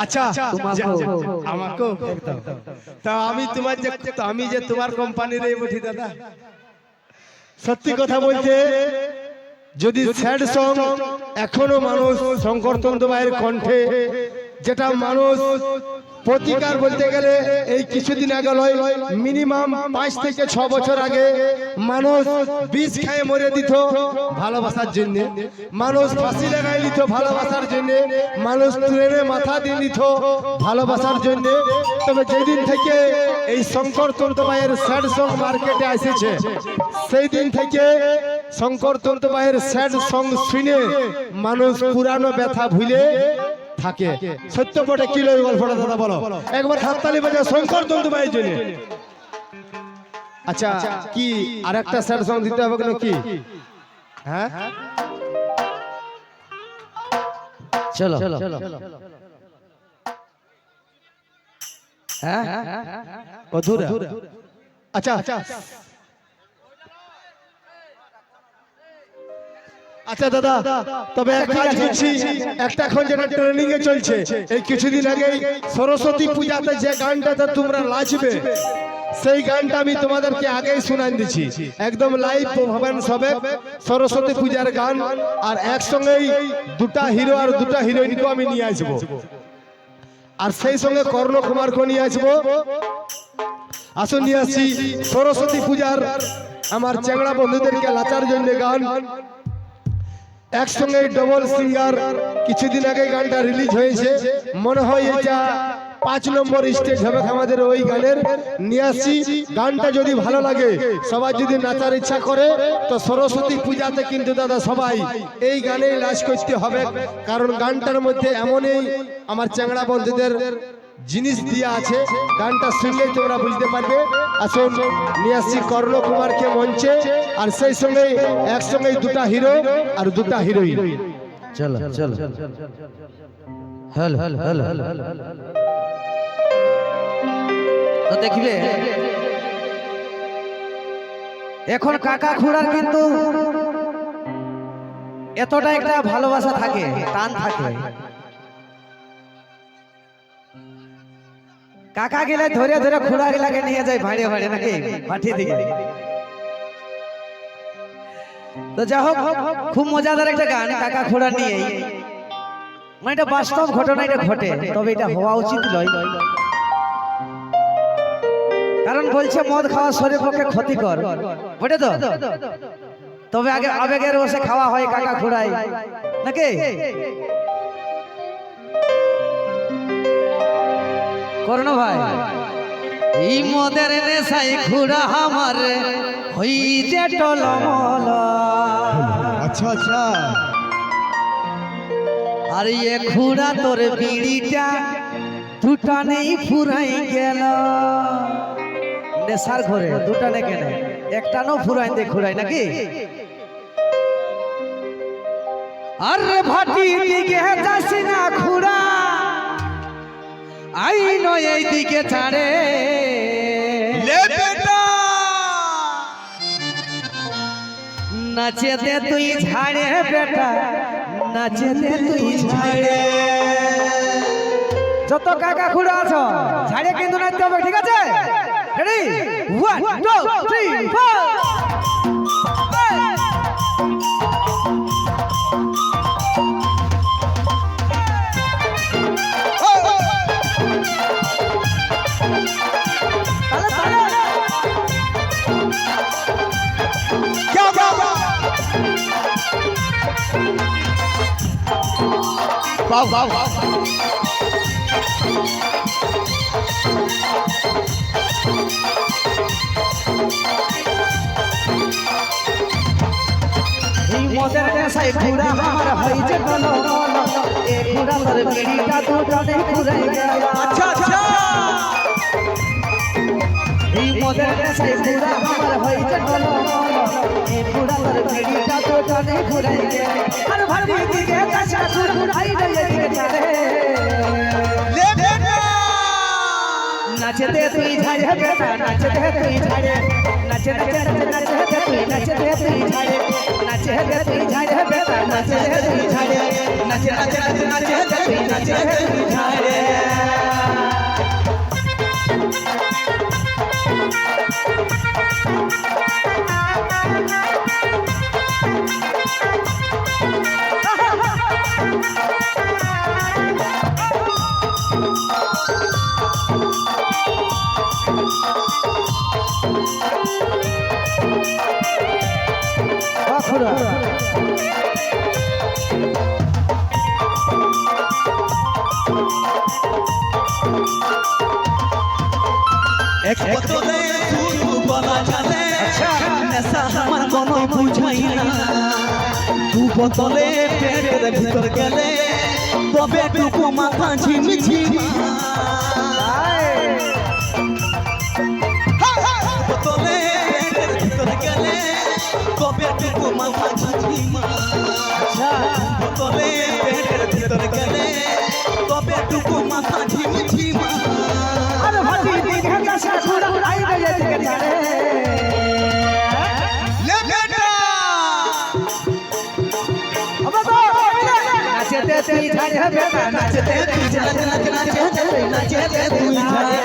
আচ্ছা আমাকে তা আমি যে তোমার কোম্পানির এই বটি দাদা সত্যি কথা বলতে যদি স্যাড সং এখনো মানুষ শঙ্কর তন্তুবাইয়ের কণ্ঠে যেটা মানুষ প্রতিকার বলতে গেলে এই কিছুদিন আগে মিনিমাম 5 থেকে 6 বছর আগে মানুষ বিষ খেয়ে মরে দিত ভালোবাসার জন্য, মানুষ ফাঁসি লাগাই নিত ভালোবাসার জন্য, মানুষ ট্রেনে মাথা দিয়ে নিত ভালোবাসার জন্য। তবে যেদিন থেকে এই শঙ্কর তন্তুবাইয়ের স্যাড সং মার্কেটে এসেছে সেই দিন থেকে শঙ্কর তন্তুবাইয়ের স্যাড সং শুনে মানুষ পুরানো ব্যথা ভুলে থাকে। সত্য বটে কি লই গল্পটা দাদা বলো একবার হাততালি বাজা শঙ্কর তন্তুবাইয়ের জন্য। আচ্ছা কি আরেকটা স্যাড সং দিতে হবে নাকি? হ্যাঁ চলো হ্যাঁ অধুরা। আচ্ছা আচ্ছা দাদা তবে এক কাজ করছি, একটা এখন যেটা ট্রেনিং এ চলছে এই কিছুদিন আগে সরস্বতী পূজাতে যে গানটাতে তোমরা নাচবে সেই গানটা আমি তোমাদেরকে আগেই শুনাই দিচ্ছি, একদম লাইভ পারফরম্যান্স হবে সরস্বতী পূজার গান। আর একসঙ্গেই দুটা হিরো আর দুটা হিরোইনকে আমি নিয়ে আসবো, আর সেই সঙ্গে কর্ণ কুমারকে নিয়ে আসবো। আসুন নিয়ে আসছি সরস্বতী পূজার আমার চ্যাংড়া বন্ধুদেরকে নাচার জন্য গান। একসঙ্গে ডবল সিঙ্গার কিছুদিন আগে গানটা রিলিজ হয়েছে, মনে হয় এটা 5 নম্বর স্টেজ হবে আমাদের ওই গানের। নিয়ে আসছি গানটা যদি ভালো লাগে সবাই যদি নাচার ইচ্ছা করে তো সরস্বতী পূজাতে কিন্তু দাদা সবাই এই গানে নাচ করতে হবে, কারণ গানটার মধ্যে এমনই আমার চ্যাংড়া বন্ধুদের জিনিস দিয়ে আছে, গানটা শুনলেই তোমরা বুঝতে পারবে। আসুন নিয়ে আসছি কর্ণ কুমারকে মঞ্চে, আর সেই সঙ্গে একসঙ্গে দুটা হিরো আর দুটা হিরোইন। চলো চলো হ্যালো হ্যালো তো দেখবে এখন কাকা খুড়ার কিন্তু এতটা একটা ভালোবাসা থাকে, টান থাকে। কাকা গেলে ধরে ধরে খুড়া গেলাকে নিয়ে যায় ভাড়ে ভাড়ে নাকি মাটি দিকে। তো যা হোক খুব মজাদার একটা গান কাকা খুড়া নিয়ে, মানে এটা বাস্তব ঘটনা, এটা ঘটে তবে এটা হওয়া উচিত নয়, কারণ বলছে মদ খাওয়া শরীরের পক্ষে ক্ষতিকর বটে তো। তবে আগে আবেগের বসে খাওয়া হয় কাকা খুড়াই নাকি। করোনা ভাই এই মদের নেশায় খুড়া আমার হইছে টলমল। আচ্ছা আচ্ছা আর এ খুড়া তোর বিড়িটা দুটা নেই ফুরাই গেল। নেশার ঘরে দুটা নে কেন একটা নো ফুরাই দে খুড়াই নাকি। আরে ভাটি দিকে যাস না খুড়া আই নয় এই দিকে ছাড়ে লে বেটা নাচে দে তুই ঝাড়ে বেটা নাচে দে তুই ঝাড়ে। যত কাকা খুড়া আছো ঝাড়ে কিন্তু নাচতে হবে, ঠিক আছে? Ready 1 2 3 4 Wow, wow, wow. মদের নেশায় খুড়া আমার হইছে টলমল, এ খুড়া তোর বিড়িটা দুটা নেই ফুরাই গেল। আচ্ছা আচ্ছা এই মদের নেশায় খুড়া আমার হইছে টলমল, এ খুড়া তোর বিড়িটা দুটা নেই ফুরাই গেল। আর ভাটি দিকে যাস না খুড়া আই রে এদিকে চলে লে বেটা নাচে দে তুই झाड़े बेटा नाच दे तू झाड़े नाच नाच नाच नाच दे तू नाच दे तू झाड़े नाच दे तू झाड़े बेटा नाच दे तू झाड़े नाच नाच नाच नाच दे तू नाच दे तू झाड़े এক বোতলে শুধু বলা চলে নেশা আমার কোনো বুঝাই না দু বোতলে পেটের ভিতর গেলে তবে টুকু মাথা ঝিমঝিম বোতলে পেটের ভিতর গেলে তবে টুকু মাথা ঝিমঝিম বোতলে পেটের ভিতর গেলে তবে টুকু মাথা ঝিমঝিম नाचते तू झाड़े बेटा नाचते तू नाच नाच नाचते नाचते तू झाड़े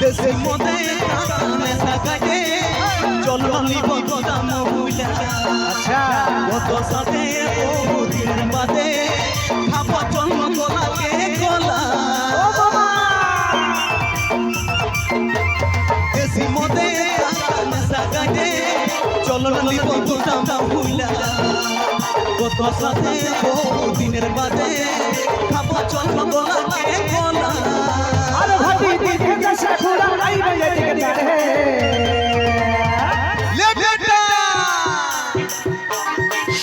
দেশে মধ্যে কানে সাকাটে চললি বদা মহুলা अच्छा কত সাথে বহু দিন বাদে খাপা চল গলাকে গলা দেশে মধ্যে কানে সাকাটে চললি বদা মহুলা কত সাথে বহু দিনের বাদে খাপা চল গলাকে গলা अरे भाभी देखे जैसे घोड़ा आई बजे के झाड़े ले बेटा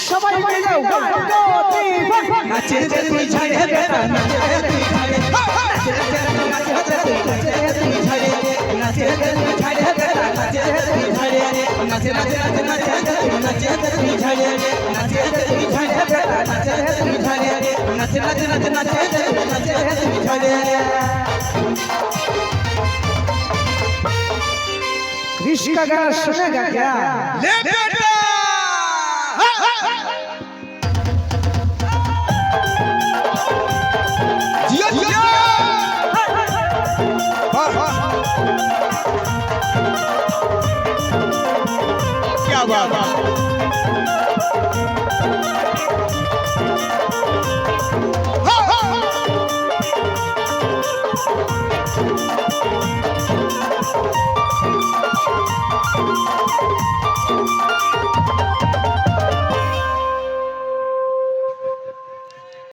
सबाई के जाओ 1 2 3 नाचे दे तू झाड़े बेटा नाचे दे तू झाड़े नाचे दे तू नाचे दे तू झाड़े नाचे दे तू झाड़े बेटा नाचे दे तू झाड़े नाचे नाचे नाचे दे तू नाचे दे तू झाड़े नाचे दे तू झाड़े बेटा नाचे दे तू झाड़े नाचे नाचे नाचे दे तू नाचे दे तू झाड़े कृष्ण का गाना सुनेगा क्या ले बेटा जियो जियो